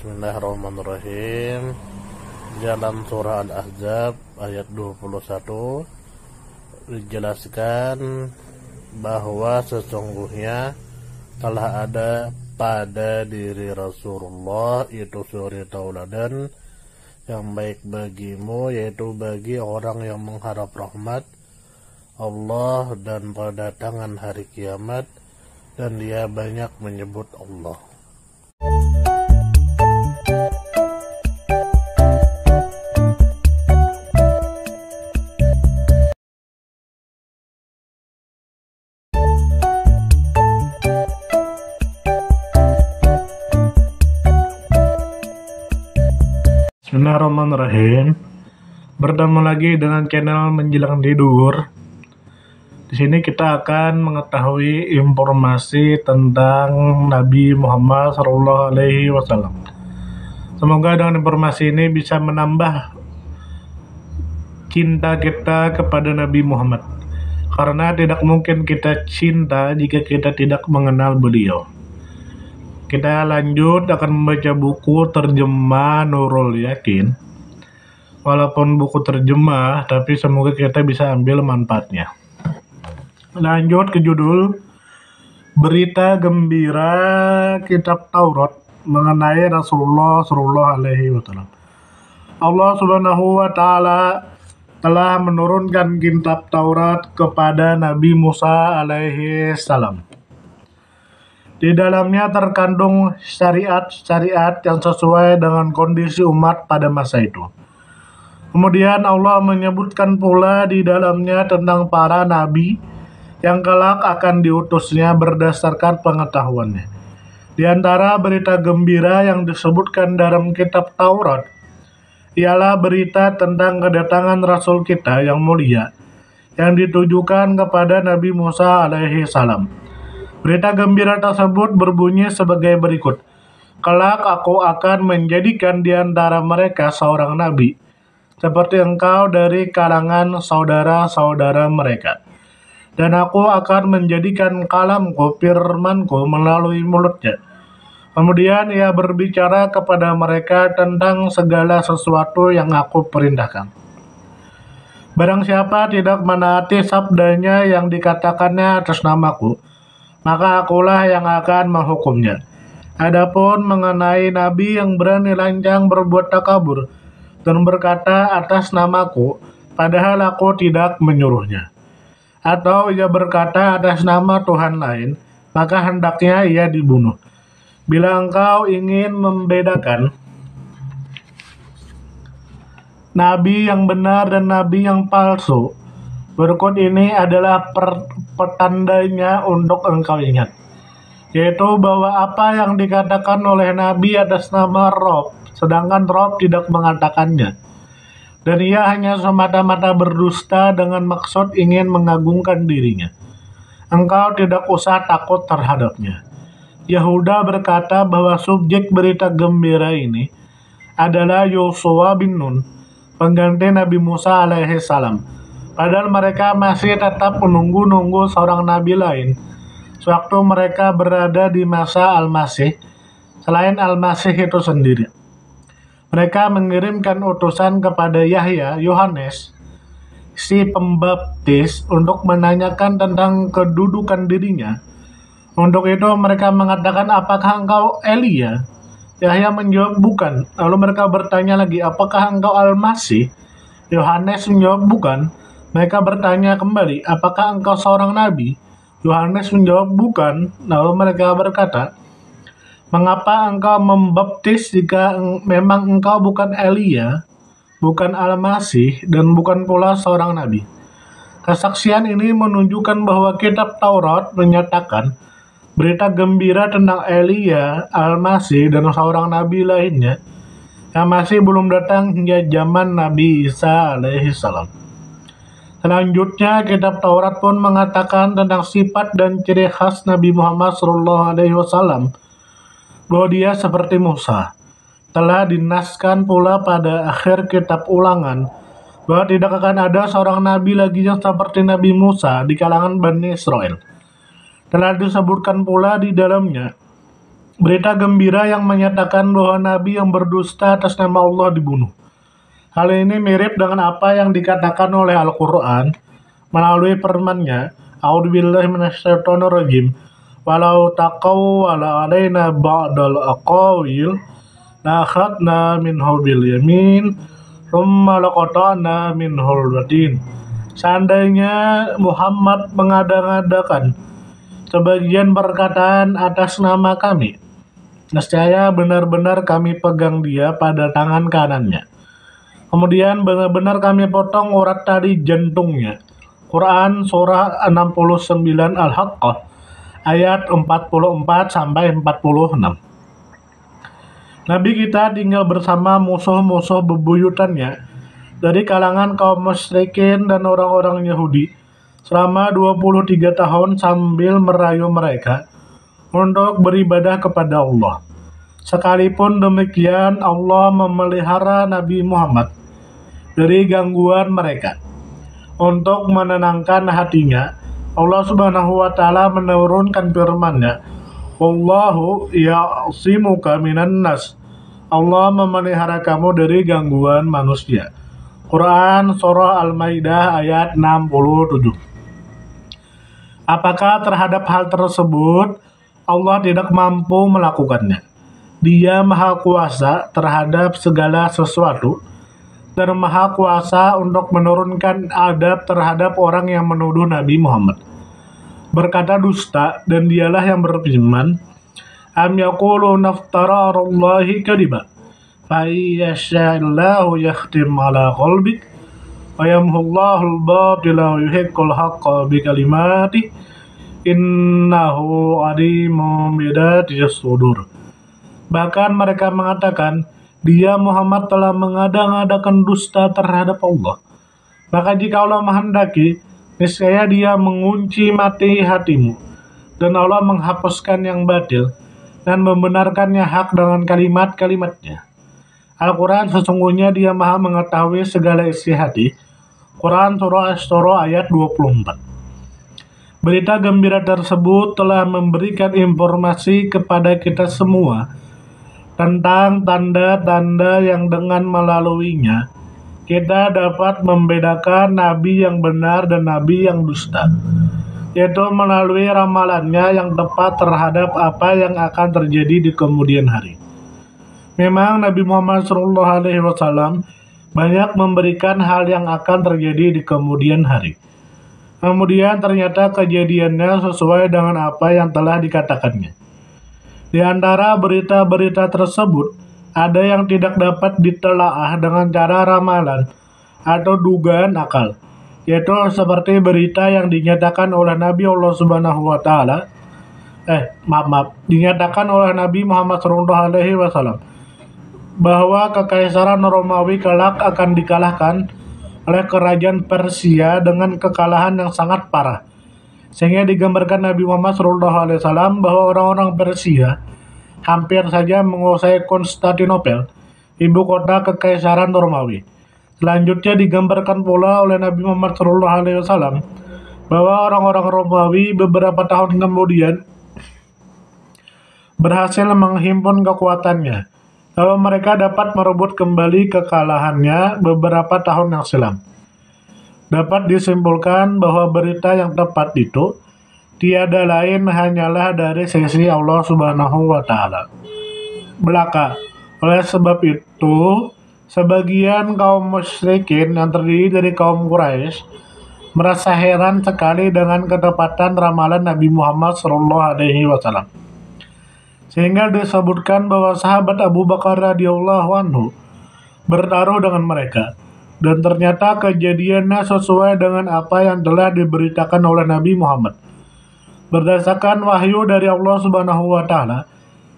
Bismillahirrahmanirrahim. Dalam surah Al-Ahzab ayat 21 dijelaskan bahwa sesungguhnya telah ada pada diri Rasulullah itu suri tauladan yang baik bagimu, yaitu bagi orang yang mengharap rahmat Allah dan pada tangan hari kiamat, dan dia banyak menyebut Allah. Bismillahirrahmanirrahim. Bertemu lagi dengan channel Menjelang Tidur. Di sini kita akan mengetahui informasi tentang Nabi Muhammad SAW. Semoga dengan informasi ini bisa menambah cinta kita kepada Nabi Muhammad, karena tidak mungkin kita cinta jika kita tidak mengenal beliau. Kita lanjut akan membaca buku terjemah Nurul Yakin. Walaupun buku terjemah, tapi semoga kita bisa ambil manfaatnya. Lanjut ke judul Berita Gembira Kitab Taurat mengenai Rasulullah SAW. Allah Subhanahu wa Ta'ala telah menurunkan kitab Taurat kepada Nabi Musa alaihissalam. Di dalamnya terkandung syariat-syariat yang sesuai dengan kondisi umat pada masa itu. Kemudian Allah menyebutkan pula di dalamnya tentang para nabi yang kelak akan diutusnya berdasarkan pengetahuannya. Di antara berita gembira yang disebutkan dalam kitab Taurat ialah berita tentang kedatangan Rasul kita yang mulia yang ditujukan kepada Nabi Musa alaihissalam. Berita gembira tersebut berbunyi sebagai berikut. Kelak aku akan menjadikan di antara mereka seorang nabi, seperti engkau dari kalangan saudara-saudara mereka. Dan aku akan menjadikan kalamku, firmanku melalui mulutnya. Kemudian ia berbicara kepada mereka tentang segala sesuatu yang aku perintahkan. Barang siapa tidak menaati sabdanya yang dikatakannya atas namaku, maka akulah yang akan menghukumnya. Adapun mengenai nabi yang berani lancang berbuat takabur dan berkata atas namaku, padahal aku tidak menyuruhnya, atau ia berkata atas nama Tuhan lain, maka hendaknya ia dibunuh. Bila engkau ingin membedakan nabi yang benar dan nabi yang palsu, berikut ini adalah petandanya untuk engkau ingat, yaitu bahwa apa yang dikatakan oleh Nabi atas nama Rob, sedangkan Rob tidak mengatakannya, dan ia hanya semata-mata berdusta dengan maksud ingin mengagungkan dirinya. Engkau tidak usah takut terhadapnya. Yahuda berkata bahwa subjek berita gembira ini adalah Yosua bin Nun, pengganti Nabi Musa alaihissalam. Padahal mereka masih tetap menunggu-nunggu seorang nabi lain sewaktu mereka berada di masa Al-Masih, selain Al-Masih itu sendiri. Mereka mengirimkan utusan kepada Yahya, Yohanes, si pembaptis, untuk menanyakan tentang kedudukan dirinya. Untuk itu mereka mengatakan, apakah engkau Elia? Yahya menjawab, bukan. Lalu mereka bertanya lagi, apakah engkau Al-Masih? Yohanes menjawab, bukan. Mereka bertanya kembali, apakah engkau seorang nabi? Yohanes menjawab, bukan. Lalu mereka berkata, mengapa engkau membaptis jika memang engkau bukan Elia, bukan Al-Masih, dan bukan pula seorang nabi? Kesaksian ini menunjukkan bahwa kitab Taurat menyatakan berita gembira tentang Elia, Al-Masih, dan seorang nabi lainnya yang masih belum datang hingga zaman Nabi Isa alaihissalam. Selanjutnya, kitab Taurat pun mengatakan tentang sifat dan ciri khas Nabi Muhammad SAW, bahwa dia seperti Musa. Telah dinaskan pula pada akhir kitab Ulangan bahwa tidak akan ada seorang nabi lagi yang seperti Nabi Musa di kalangan Bani Israel. Telah disebutkan pula di dalamnya Berita gembira yang menyatakan bahwa Nabi yang berdusta atas nama Allah dibunuh. Hal ini mirip dengan apa yang dikatakan oleh Al-Quran melalui firman-Nya, A'udzubillahi minasyaitonirrajim, walau taqawwala alaina ba'dal aqawil la akhadna minhu bil yamin thumma laqata'na minhul watin. Seandainya Muhammad mengada-ngadakan sebagian perkataan atas nama kami, nescaya benar-benar kami pegang dia pada tangan kanannya. Kemudian benar-benar kami potong urat tali jantungnya. Quran Surah 69 Al-Haqqah ayat 44 sampai 46. Nabi kita tinggal bersama musuh-musuh bebuyutannya dari kalangan kaum musyrikin dan orang-orang Yahudi selama 23 tahun sambil merayu mereka untuk beribadah kepada Allah. Sekalipun demikian, Allah memelihara Nabi Muhammad dari gangguan mereka. Untuk menenangkan hatinya, Allah Subhanahu wa taala menurunkan firman-Nya, "Wallahu ya'simuka minan nas." Allah memelihara kamu dari gangguan manusia. Quran Surah Al-Maidah ayat 67. Apakah terhadap hal tersebut Allah tidak mampu melakukannya? Dia Maha Kuasa terhadap segala sesuatu dan Maha Kuasa untuk menurunkan adab terhadap orang yang menuduh Nabi Muhammad berkata dusta, dan dialah yang berfirman, am yaquluna naftara 'alallahi kadiba fa yasha'illahu yakhtim ala qalbik wa yamhullahul batila wa yuhiqqul haqqa bi kalimati innahu alimun bidatis sudur. Bahkan mereka mengatakan, dia Muhammad telah mengada-ngadakan dusta terhadap Allah. Maka jika Allah menghendaki, niscaya dia mengunci mati hatimu, dan Allah menghapuskan yang batil, dan membenarkannya hak dengan kalimat-kalimatnya. Al-Quran sesungguhnya dia maha mengetahui segala isi hati. Quran Surah Asy-Syura ayat 24. Berita gembira tersebut telah memberikan informasi kepada kita semua tentang tanda-tanda yang dengan melaluinya kita dapat membedakan nabi yang benar dan nabi yang dusta, yaitu melalui ramalannya yang tepat terhadap apa yang akan terjadi di kemudian hari. Memang Nabi Muhammad SAW banyak memberikan hal yang akan terjadi di kemudian hari. Kemudian ternyata kejadiannya sesuai dengan apa yang telah dikatakannya. Di antara berita-berita tersebut, ada yang tidak dapat ditelaah dengan cara ramalan atau dugaan akal, yaitu seperti berita yang dinyatakan oleh Nabi Allah Subhanahu wa taala dinyatakan oleh Nabi Muhammad SAW bahwa kekaisaran Romawi kelak akan dikalahkan oleh kerajaan Persia dengan kekalahan yang sangat parah. Sehingga digambarkan Nabi Muhammad SAW bahwa orang-orang Persia hampir saja menguasai Konstantinopel, ibu kota kekaisaran Romawi. Selanjutnya digambarkan pula oleh Nabi Muhammad SAW bahwa orang-orang Romawi beberapa tahun kemudian berhasil menghimpun kekuatannya, lalu mereka dapat merebut kembali kekalahannya beberapa tahun yang silam. Dapat disimpulkan bahwa berita yang tepat itu tiada lain hanyalah dari sisi Allah Subhanahu wa taala belaka. Oleh sebab itu, sebagian kaum musyrikin yang terdiri dari kaum Quraisy merasa heran sekali dengan ketepatan ramalan Nabi Muhammad SAW. Sehingga disebutkan bahwa sahabat Abu Bakar radhiyallahu anhu bertaruh dengan mereka. Dan ternyata kejadiannya sesuai dengan apa yang telah diberitakan oleh Nabi Muhammad. Berdasarkan wahyu dari Allah Subhanahu wa taala,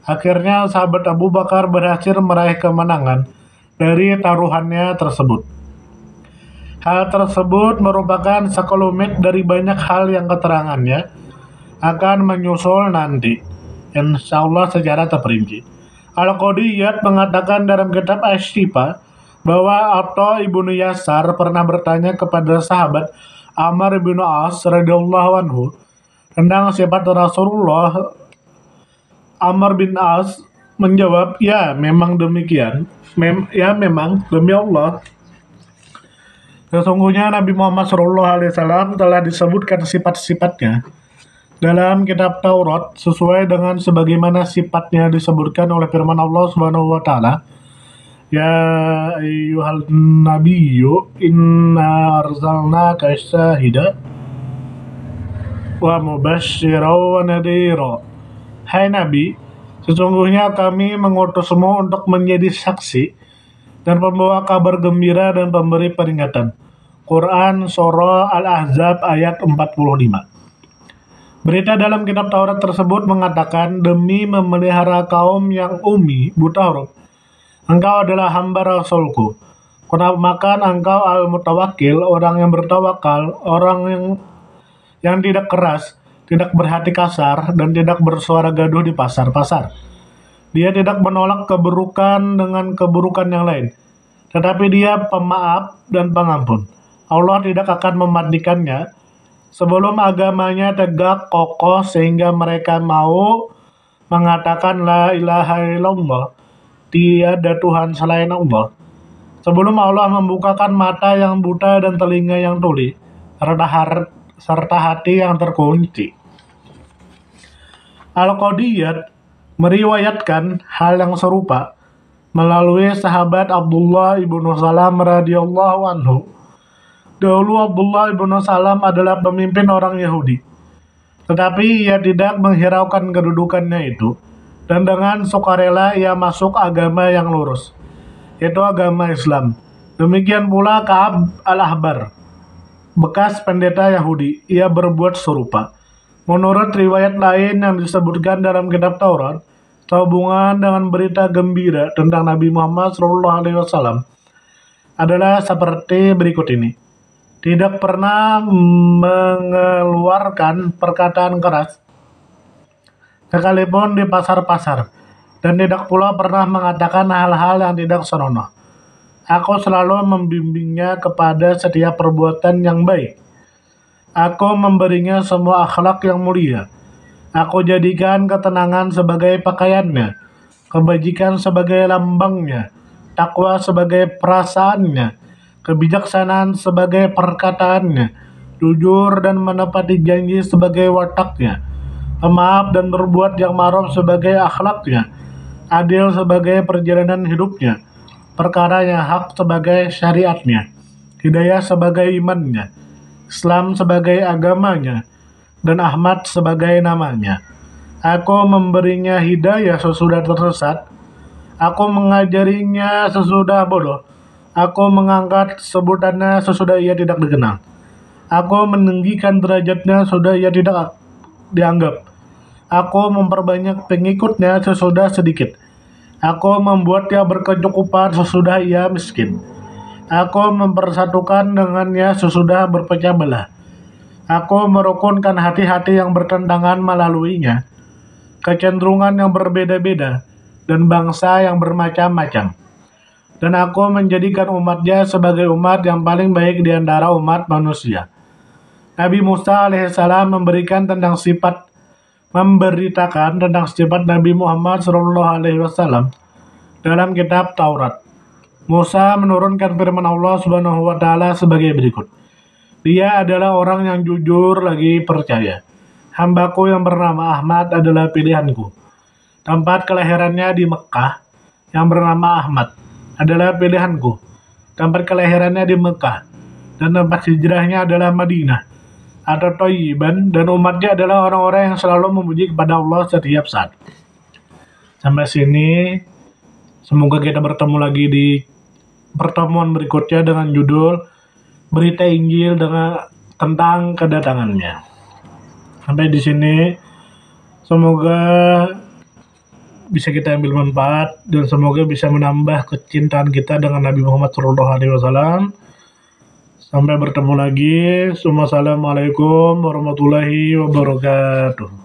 akhirnya sahabat Abu Bakar berhasil meraih kemenangan dari taruhannya tersebut. Hal tersebut merupakan sekelumit dari banyak hal yang keterangannya akan menyusul nanti, insyaallah secara terperinci. Al-Qadiyat mengatakan dalam kitab Asy-Syifa bahwa Atha ibnu Yasar pernah bertanya kepada sahabat Amr ibnu As radhiyallahu anhu tentang sifat Rasulullah Amr bin As menjawab, ya memang demikian. Ya memang, demi Allah. Sesungguhnya Nabi Muhammad SAW telah disebutkan sifat-sifatnya dalam kitab Taurat sesuai dengan sebagaimana sifatnya disebutkan oleh firman Allah Subhanahu wa taala. Ya ayyuhal nabiyyu inna arsalnaka syahida wa mubasysyiran wa nadhira. Hai Nabi, sesungguhnya kami mengutusmu untuk menjadi saksi dan pembawa kabar gembira dan pemberi peringatan. Quran Surah Al-Ahzab ayat 45. Berita dalam kitab Taurat tersebut mengatakan, demi memelihara kaum yang ummi, buta huruf, engkau adalah hamba Rasulku. Maka engkau al-mutawakkil, orang yang bertawakal, orang yang tidak keras, tidak berhati kasar, dan tidak bersuara gaduh di pasar-pasar. Dia tidak menolak keburukan dengan keburukan yang lain, tetapi dia pemaaf dan pengampun. Allah tidak akan mematikannya sebelum agamanya tegak kokoh sehingga mereka mau mengatakan la ilaha illallah, tiada Tuhan selain Allah. Sebelum Allah membukakan mata yang buta dan telinga yang tuli, serta hati yang terkunci. Al-Qadiyat meriwayatkan hal yang serupa melalui sahabat Abdullah ibnu Salam radhiyallahu anhu. Dahulu Abdullah ibnu Salam adalah pemimpin orang Yahudi, tetapi ia tidak menghiraukan kedudukannya itu, dan dengan sukarela ia masuk agama yang lurus, yaitu agama Islam. Demikian pula Ka'ab al-Ahbar, bekas pendeta Yahudi, ia berbuat serupa. Menurut riwayat lain yang disebutkan dalam kitab Taurat, sehubungan dengan berita gembira tentang Nabi Muhammad SAW adalah seperti berikut ini. Tidak pernah mengeluarkan perkataan keras, sekalipun di pasar-pasar, dan tidak pula pernah mengatakan hal-hal yang tidak senonoh. Aku selalu membimbingnya kepada setiap perbuatan yang baik. Aku memberinya semua akhlak yang mulia. Aku jadikan ketenangan sebagai pakaiannya, kebajikan sebagai lambangnya, takwa sebagai perasaannya, kebijaksanaan sebagai perkataannya, jujur dan menepati janji sebagai wataknya, pemaaf dan berbuat yang ma'ruf sebagai akhlaknya, adil sebagai perjalanan hidupnya, perkara yang hak sebagai syariatnya, hidayah sebagai imannya, Islam sebagai agamanya, dan Ahmad sebagai namanya. Aku memberinya hidayah sesudah tersesat, aku mengajarinya sesudah bodoh, aku mengangkat sebutannya sesudah ia tidak dikenal. Aku meninggikan derajatnya sesudah ia tidak dianggap. Aku memperbanyak pengikutnya sesudah sedikit. Aku membuat dia berkecukupan sesudah ia miskin. Aku mempersatukan dengannya sesudah berpecah belah. Aku merukunkan hati-hati yang bertentangan melaluinya, kecenderungan yang berbeda-beda, dan bangsa yang bermacam-macam. Dan aku menjadikan umatnya sebagai umat yang paling baik di antara umat manusia. Nabi Musa alaihissalam memberitakan tentang sifat Nabi Muhammad SAW dalam kitab Taurat. Musa menurunkan firman Allah Subhanahu wa taala sebagai berikut. Dia adalah orang yang jujur lagi percaya. Hambaku yang bernama Ahmad adalah pilihanku. Tempat kelahirannya di Mekah yang bernama Ahmad adalah pilihanku. Tempat kelahirannya di Mekah dan tempat hijrahnya adalah Madinah atau Thayyiban, dan umatnya adalah orang-orang yang selalu memuji kepada Allah setiap saat. Sampai sini, semoga kita bertemu lagi di pertemuan berikutnya dengan judul Berita Injil tentang kedatangannya. Sampai di sini, semoga bisa kita ambil manfaat dan semoga bisa menambah kecintaan kita dengan Nabi Muhammad SAW. Sampai bertemu lagi. Wassalamualaikum warahmatullahi wabarakatuh.